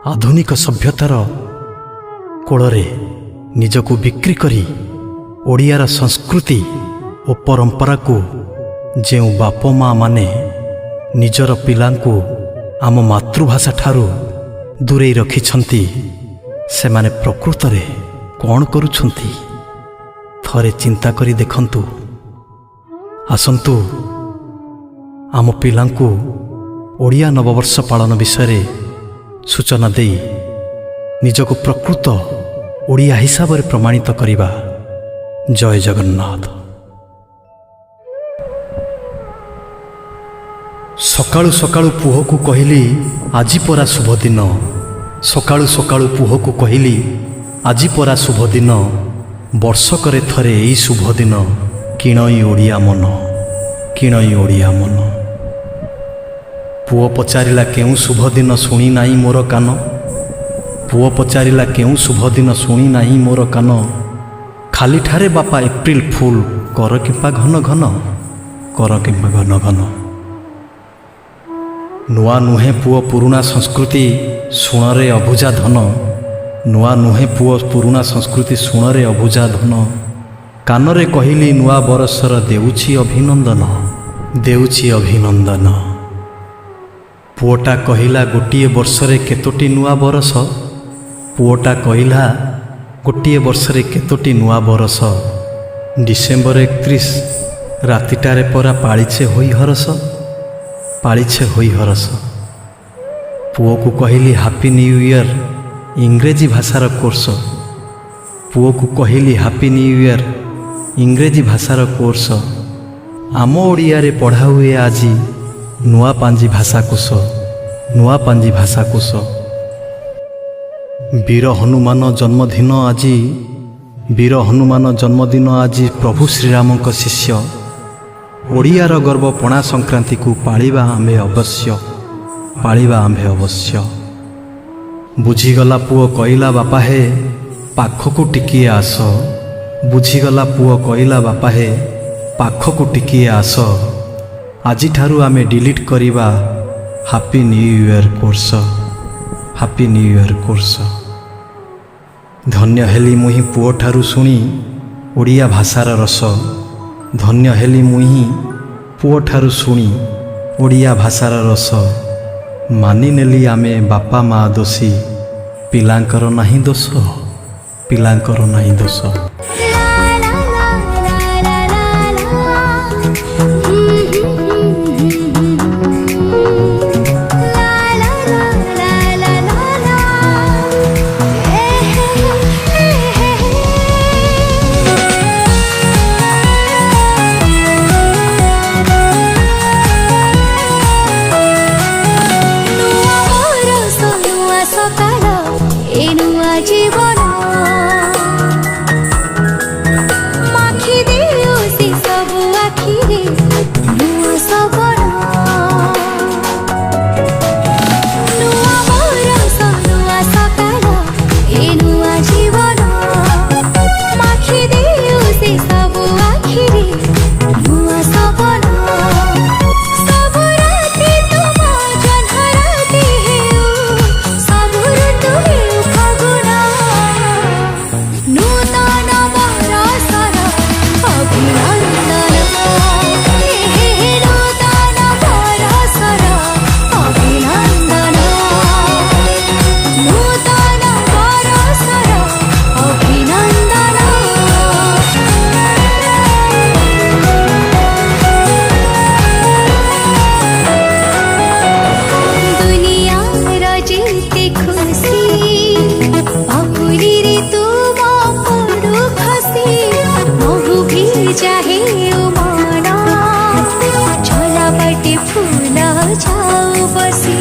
आधुनिक सभ्यतार कोड़े निजको बिक्री करी ओडियार संस्कृति और परंपरा को जो बाप माँ माने निजर पिलांकु आम मातृभाषा ठारू दूरे रखिछंती से माने प्रकृत रे कौन करुछंती थरे चिंता करी देखंतु। आसंतु आम पिलांकु ओडिया नववर्ष पालन विषय रे सूचना दे निजको प्रकृत ओडिया हिसाब रे प्रमाणित करिबा। जय जगन्नाथ। सकाळु सकाळु पुह को कहली आजी परा शुभ दिन। सकाळु सकाळु पुह को कहली आजी परा शुभ दिन। वर्षकरे थरे एई शुभ दिन किणई ओडिया मन, किणई ओडिया मन। पुओ पचारिला केउ शुभ दिन शुणी नाही मोर कान। पुओ पचारिला केउ शुभ दिन शुणी नाही मोर कान। खाली ठारे बापा एप्रिल फुल कर किंपा घन घन, कर किंपा घन घन। नुआ नुहे पुओ पुरुणा संस्कृति शुणरे अभुजा धन। नुआ नुहे पुओ पुरुणा संस्कृति शुणरे अभुजा धन। कानरे कहली नुआ बरसर देउछि अभिनंदन, देउछि अभिनंदन। पुओटा कहिला गोटिए वर्षरे केतोटी नुआ बरस। पुओटा कहिला गोटिए वर्षरे केतोटी नुआ बरस। डिसेम्बर 31 रातिटारे परा पाळीछे होई हरस, पाळीछे होई हरस। पुओ को कहली हैप्पी न्यू ईयर इंग्रेजी भाषार कोर्स। पुओ को कहली हैप्पी न्यू ईयर इंग्रेजी भाषार कोर्स। आम ओडिया रे पढ़ा हुए आज नुआ पांजी भाषाकोश, नुआ पांजी भाषाकोश। वीर हनुमान जन्मदिन आज, वीर हनुमान जन्मदिन आज प्रभु श्रीराम शिष्य। ओडियार गर्व पणा संक्रांति को पालिबा आम्भे अवश्य, पालिबा आम्भे अवश्य। बुझीगला पुओ कहला बापा हे पाखकु टिकिए आस। बुझीगला पुओ कहला बापा हे पाखकु टिकिए आस। आजी ठारू आमे डिलीट करिबा happy new year course, happy new year course. धन्य हेली मुही पुओ ठारू सुनी ओडिया भाषार रस। धन्य हेली मुही पुओ ठारू सुनी ओडिया भाषार रस। मानि नेली आमे बापा माँ दोषी, पिलांकर नाही दोष, पिलांकर नाही दोष। चाहे ओ माना झोला बटे फूला जाओ बसी।